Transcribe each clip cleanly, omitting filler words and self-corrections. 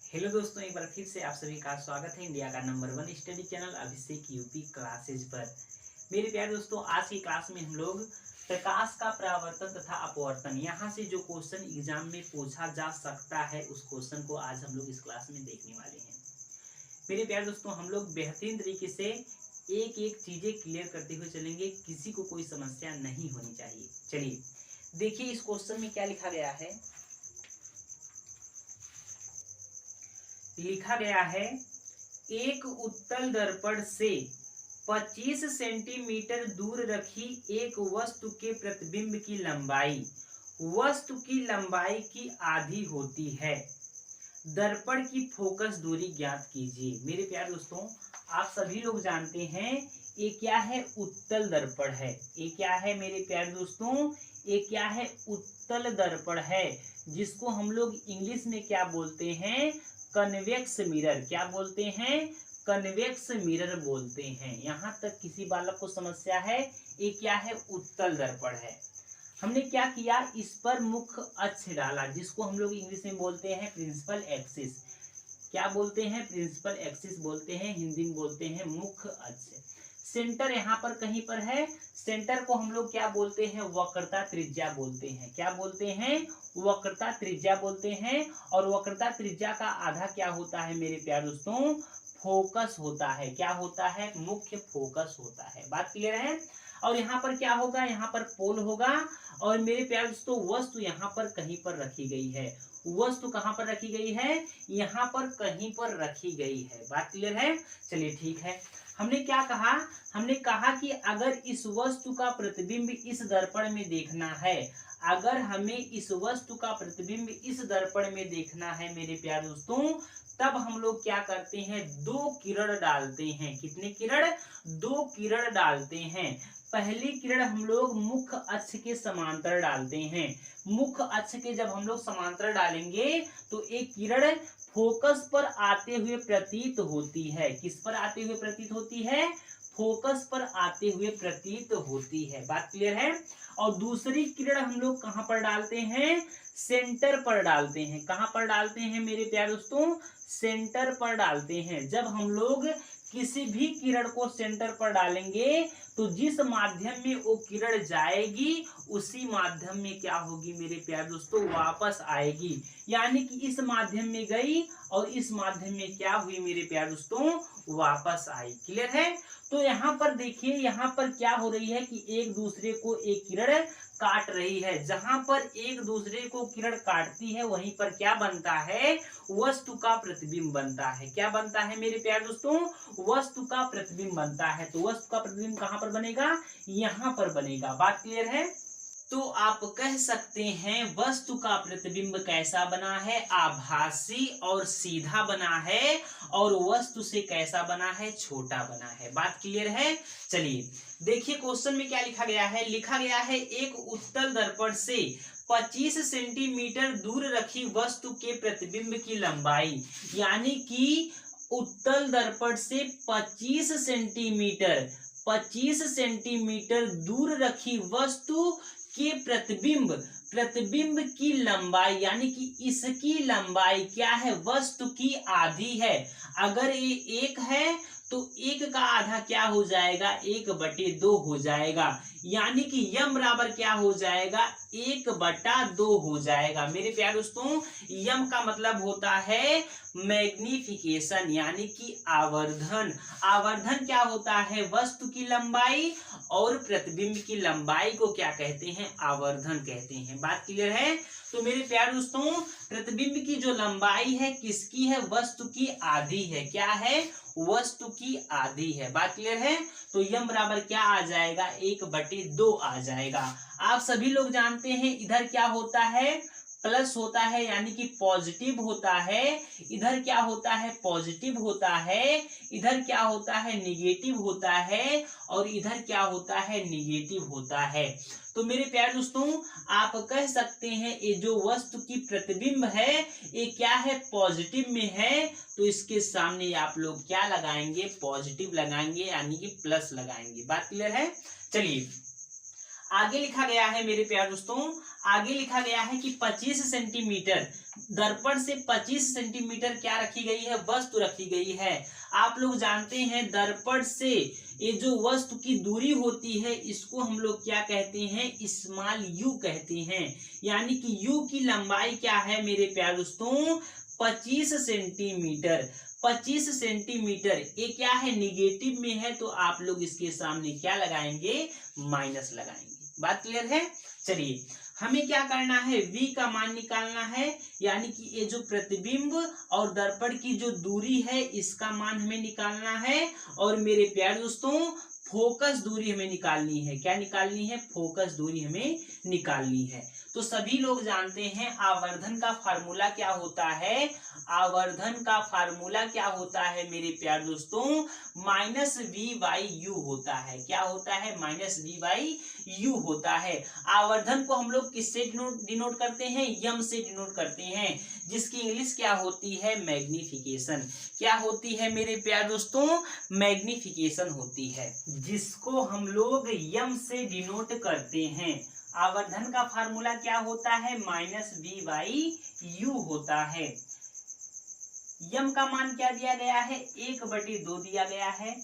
Hello दोस्तों, एक बार फिर से आप सभी का स्वागत है इंडिया का नंबर 1 स्टडी चैनल अभिषेक यूपी क्लासेज पर। मेरे प्यारे दोस्तों, आज की क्लास में हम लोग प्रकाश का परावर्तन तथा अपवर्तन, यहाँ से जो क्वेश्चन एग्जाम में पूछा जा सकता है उस क्वेश्चन को आज हम लोग इस क्लास में देखने वाले हैं। मेरे प्यारे दोस्तों, हम लोग बेहतरीन तरीके से एक एक चीजें क्लियर करते हुए चलेंगे, किसी को कोई समस्या नहीं होनी चाहिए। चलिए देखिए इस क्वेश्चन में क्या लिखा गया है। लिखा गया है एक उत्तल दर्पण से 25 सेंटीमीटर दूर रखी एक वस्तु के प्रतिबिंब की लंबाई वस्तु की लंबाई की आधी होती है। दर्पण की फोकस दूरी ज्ञात कीजिए। मेरे प्यारे दोस्तों, आप सभी लोग जानते हैं ये क्या है, उत्तल दर्पण है। ये क्या है मेरे प्यारे दोस्तों, ये क्या है, उत्तल दर्पण है, जिसको हम लोग इंग्लिश में क्या बोलते हैं, कन्वेक्स मिरर। क्या बोलते हैं, कन्वेक्स मिरर बोलते हैं। यहाँ तक किसी बालक को समस्या है? ये क्या है, उत्तल दर्पण है। हमने क्या किया, इस पर मुख्य अक्ष डाला, जिसको हम लोग इंग्लिश में बोलते हैं प्रिंसिपल एक्सिस। क्या बोलते हैं, प्रिंसिपल एक्सिस बोलते हैं, हिंदी में बोलते हैं मुख्य अक्ष। सेंटर यहाँ पर कहीं पर है, सेंटर को हम लोग क्या बोलते हैं, वक्रता त्रिज्या बोलते हैं। क्या बोलते हैं, वक्रता त्रिज्या बोलते हैं। और वक्रता त्रिज्या का आधा क्या होता है मेरे प्यारे दोस्तों, फोकस होता है। क्या होता है, मुख्य फोकस होता है। बात क्लियर है। और यहाँ पर क्या होगा, यहाँ पर पोल होगा। और मेरे प्यारे दोस्तों, वस्तु यहाँ पर कहीं पर रखी गई है। वस्तु कहाँ पर रखी गई है, यहाँ पर कहीं पर रखी गई है। बात क्लियर है। चलिए ठीक है। हमने क्या कहा, हमने कहा कि अगर इस वस्तु का प्रतिबिंब इस दर्पण में देखना है, अगर हमें इस वस्तु का प्रतिबिंब इस दर्पण में देखना है मेरे प्यारे दोस्तों, तब हम लोग क्या करते हैं, दो किरण डालते हैं। कितने किरण, दो किरण डालते हैं। पहली किरण हम लोग मुख्य अक्ष के समांतर डालते हैं। मुख्य अक्ष के जब हम लोग समांतर डालेंगे तो एक किरण फोकस पर आते हुए प्रतीत होती है। किस पर आते हुए प्रतीत होती है, फोकस पर आते हुए प्रतीत होती है। बात क्लियर है। और दूसरी किरण हम लोग कहां पर डालते हैं, सेंटर पर डालते हैं। कहां पर डालते हैं मेरे प्यारे दोस्तों, सेंटर पर डालते हैं। जब हम लोग किसी भी किरण को सेंटर पर डालेंगे तो जिस माध्यम में वो किरण जाएगी उसी माध्यम में क्या होगी मेरे प्यारे दोस्तों, वापस आएगी। यानी कि इस माध्यम में गई और इस माध्यम में क्या हुई मेरे प्यारे दोस्तों, वापस आई। क्लियर है। तो यहाँ पर देखिए, यहाँ पर क्या हो रही है कि एक दूसरे को एक किरण काट रही है। जहां पर एक दूसरे को किरण काटती है वहीं पर क्या बनता है, वस्तु का प्रतिबिंब बनता है। क्या बनता है मेरे प्यारे दोस्तों, वस्तु का प्रतिबिंब बनता है। तो वस्तु का प्रतिबिंब कहां पर बनेगा, यहां पर बनेगा। बात क्लियर है। तो आप कह सकते हैं वस्तु का प्रतिबिंब कैसा बना है, आभासी और सीधा बना है, और वस्तु से कैसा बना है, छोटा बना है। बात क्लियर है। चलिए देखिए क्वेश्चन में क्या लिखा गया है। लिखा गया है एक उत्तल दर्पण से 25 सेंटीमीटर दूर रखी वस्तु के प्रतिबिंब की लंबाई, यानी कि उत्तल दर्पण से 25 सेंटीमीटर दूर रखी वस्तु के प्रतिबिंब की लंबाई, यानी कि इसकी लंबाई क्या है, वस्तु की आधी है। अगर ये एक है तो एक का आधा क्या हो जाएगा, 1/2 हो जाएगा। यानी कि यम बराबर क्या हो जाएगा, 1/2 हो जाएगा। मेरे प्यारे दोस्तों, यम का मतलब होता है मैग्निफिकेशन, यानी कि आवर्धन। आवर्धन क्या होता है, वस्तु की लंबाई और प्रतिबिंब की लंबाई को क्या कहते हैं, आवर्धन कहते हैं। बात क्लियर है। तो मेरे प्यारे दोस्तों, प्रतिबिंब की जो लंबाई है किसकी है, वस्तु की आधी है। क्या है, वस्तु की आधी है। बात क्लियर है। तो यम बराबर क्या आ जाएगा, 1/2 आ जाएगा। आप सभी लोग जानते हैं इधर क्या होता है, प्लस होता है, यानी कि पॉजिटिव होता है। इधर क्या होता है, पॉजिटिव होता है। इधर क्या होता है, निगेटिव होता है। और इधर क्या होता है, निगेटिव होता है। तो मेरे प्यारे दोस्तों, आप कह सकते हैं ये जो वस्तु की प्रतिबिंब है ये क्या है, पॉजिटिव में है। तो इसके सामने आप लोग क्या लगाएंगे, पॉजिटिव लगाएंगे, यानी कि प्लस लगाएंगे। बात क्लियर है। चलिए आगे लिखा गया है मेरे प्यारे दोस्तों, आगे लिखा गया है कि 25 सेंटीमीटर दर्पण से 25 सेंटीमीटर क्या रखी गई है, वस्तु रखी गई है। आप लोग जानते हैं दर्पण से ये जो वस्तु की दूरी होती है इसको हम लोग क्या कहते हैं, स्मॉल यू कहते हैं। यानी कि यू की लंबाई क्या है मेरे प्यारे दोस्तों, 25 सेंटीमीटर। 25 सेंटीमीटर ये क्या है, निगेटिव में है, तो आप लोग इसके सामने क्या लगाएंगे, माइनस लगाएंगे। बात क्लियर है। चलिए हमें क्या करना है, v का मान निकालना है, यानी कि ये जो प्रतिबिंब और दर्पण की जो दूरी है इसका मान हमें निकालना है। और मेरे प्यारे दोस्तों फोकस दूरी हमें निकालनी है। क्या निकालनी है, फोकस दूरी हमें निकालनी है। तो सभी लोग जानते हैं आवर्धन का फार्मूला क्या होता है, आवर्धन का फार्मूला क्या होता है मेरे प्यारे दोस्तों, माइनस वी बाई यू होता है। क्या होता है, माइनस वी बाई यू होता है। आवर्धन को हम लोग किससे डिनोट करते हैं, यम से डिनोट करते हैं, जिसकी इंग्लिश क्या होती है, मैग्निफिकेशन। क्या होती है मेरे प्यारे दोस्तों, मैग्निफिकेशन होती है, जिसको हम लोग यम से डिनोट करते हैं। आवर्धन का फार्मूला क्या होता है, माइनस वी बाई यू होता है। यम का मान क्या दिया गया है, 1/2 दिया गया है,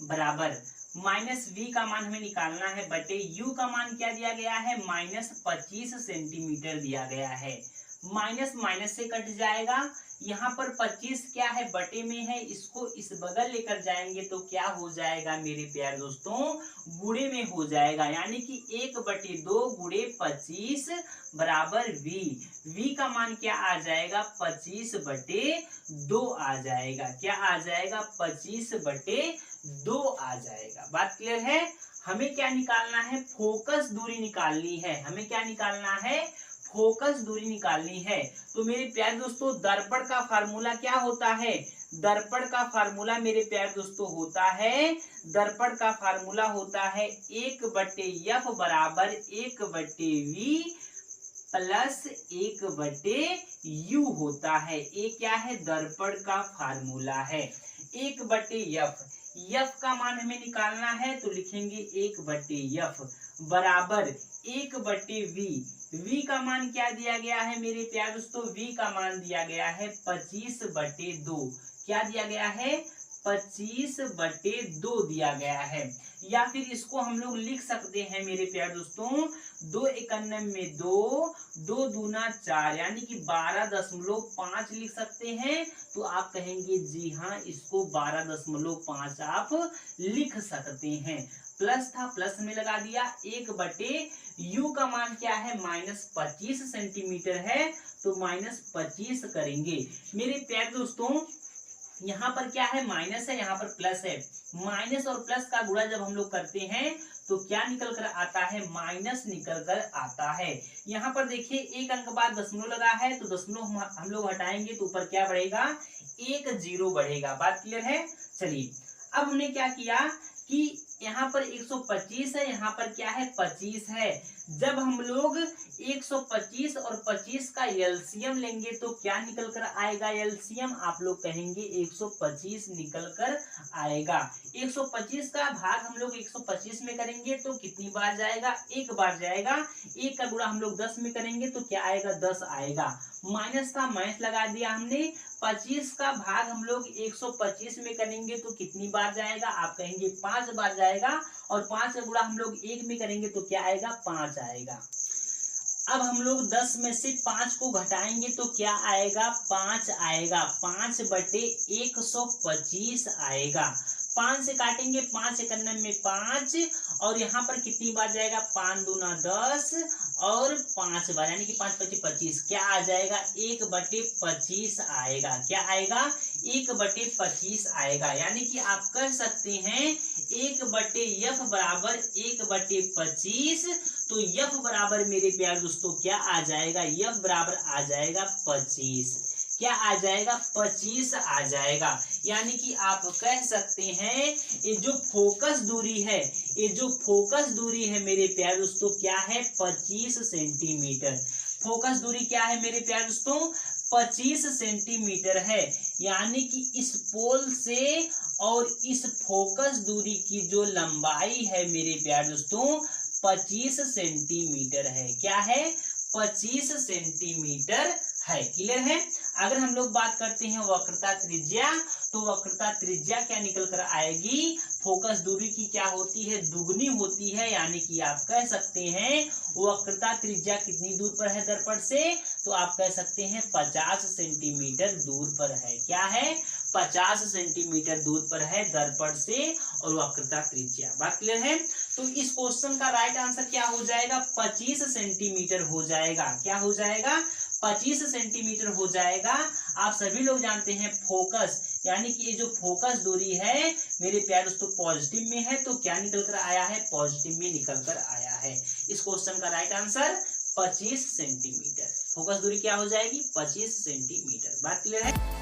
बराबर माइनस वी का मान हमें निकालना है, बटे यू का मान क्या दिया गया है, माइनस 25 सेंटीमीटर दिया गया है। माइनस माइनस से कट जाएगा, यहाँ पर 25 क्या है, बटे में है, इसको इस बगल लेकर जाएंगे तो क्या हो जाएगा मेरे प्यारे दोस्तों, गुणे में हो जाएगा। यानी कि 1/2 गुणे 25 बराबर वी। वी का मान क्या आ जाएगा, 25/2 आ जाएगा। क्या आ जाएगा, 25/2 आ जाएगा। बात क्लियर है। हमें क्या निकालना है, फोकस दूरी निकालनी है। हमें क्या निकालना है, फोकस दूरी निकालनी है। तो मेरे प्यारे दोस्तों दर्पण का फार्मूला क्या होता है, दर्पण का फार्मूला मेरे प्यारे दोस्तों होता है, दर्पण का फार्मूला होता है 1/f बराबर 1/v प्लस 1/u होता है। ये क्या है, दर्पण का फार्मूला है। 1/f, यफ का मान हमें निकालना है तो लिखेंगे 1/f बराबर 1/v। v का मान क्या दिया गया है मेरे प्यारे दोस्तों, v का मान दिया गया है 25/2। क्या दिया गया है, 25/2 दिया गया है। या फिर इसको हम लोग लिख सकते हैं मेरे प्यारे दोस्तों, 2 एकन्नम में 2, 2 दूना 4, यानी कि 12.5 लिख सकते हैं। तो आप कहेंगे जी हाँ, इसको 12.5 आप लिख सकते हैं। प्लस था, प्लस में लगा दिया, 1/u का मान क्या है, -25 सेंटीमीटर है, तो -25 करेंगे। मेरे प्यारे दोस्तों यहाँ पर क्या है, माइनस है, यहाँ पर प्लस है। माइनस और प्लस का गुणा जब हम लोग करते हैं तो क्या निकल कर आता है, माइनस निकल कर आता है। यहाँ पर देखिए एक अंक बाद दशमलव लगा है, तो दशमलव हम लोग हटाएंगे तो ऊपर क्या बढ़ेगा, 1 0 बढ़ेगा। बात क्लियर है। चलिए अब हमने क्या किया कि यहाँ पर 125 है, यहाँ पर क्या है, 25 है। जब हम लोग 125 और 25 का एलसीएम लेंगे तो क्या निकल कर आएगा, एलसीएम आप लोग कहेंगे 125 निकल कर आएगा। 125 का भाग हम लोग 125 में करेंगे तो कितनी बार जाएगा, एक बार जाएगा। एक का गुणा हम लोग 10 में करेंगे तो क्या आएगा, 10 आएगा। माइनस था, माइनस लगा दिया हमने। 25 का भाग हम लोग 125 में करेंगे तो कितनी बार जाएगा, आप कहेंगे 5 बार जाएगा। और 5 का गुणा हम लोग 1 में करेंगे तो क्या आएगा, 5 आएगा। अब हम लोग 10 में से 5 को घटाएंगे तो क्या आएगा, 5 आएगा। 5/125 आएगा। 5 से काटेंगे, 5 एकन्नम में 5, और यहाँ पर कितनी बार जाएगा, 5 दूना 10 और 5 बार, यानी कि 5 × 25 क्या आ जाएगा, 1/25 आएगा। क्या आएगा, 1/25 आएगा। यानी कि आप कह सकते हैं 1/f बराबर 1/25। तो f बराबर मेरे प्यारे दोस्तों क्या आ जाएगा, f बराबर आ जाएगा 25। क्या आ जाएगा, 25 आ जाएगा। यानी कि आप कह सकते हैं ये जो फोकस दूरी है, ये जो फोकस दूरी है मेरे प्यारे दोस्तों क्या है, 25 सेंटीमीटर। फोकस दूरी क्या है मेरे प्यारे दोस्तों, 25 सेंटीमीटर है। यानी कि इस पोल से और इस फोकस दूरी की जो लंबाई है मेरे प्यारे दोस्तों 25 सेंटीमीटर है। क्या है? 25 सेंटीमीटर है। क्लियर है? अगर हम लोग बात करते हैं वक्रता त्रिज्या, तो वक्रता त्रिज्या क्या निकल कर आएगी? फोकस दूरी की क्या होती है? दुगनी होती है। यानी कि आप कह सकते हैं वक्रता त्रिज्या कितनी दूर पर है दर्पण से? तो आप कह सकते हैं 50 सेंटीमीटर दूर पर है। क्या है? 50 सेंटीमीटर दूर पर है दर्पण से और वक्रता त्रिज्या। बात क्लियर है? तो इस क्वेश्चन का राइट आंसर क्या हो जाएगा? 25 सेंटीमीटर हो जाएगा। क्या हो जाएगा? 25 सेंटीमीटर हो जाएगा। आप सभी लोग जानते हैं फोकस यानी कि ये जो फोकस दूरी है मेरे प्यारे दोस्तों पॉजिटिव में है, तो क्या निकल कर आया है? पॉजिटिव में निकल कर आया है। इस क्वेश्चन का राइट आंसर 25 सेंटीमीटर। फोकस दूरी क्या हो जाएगी? 25 सेंटीमीटर। बात क्लियर है?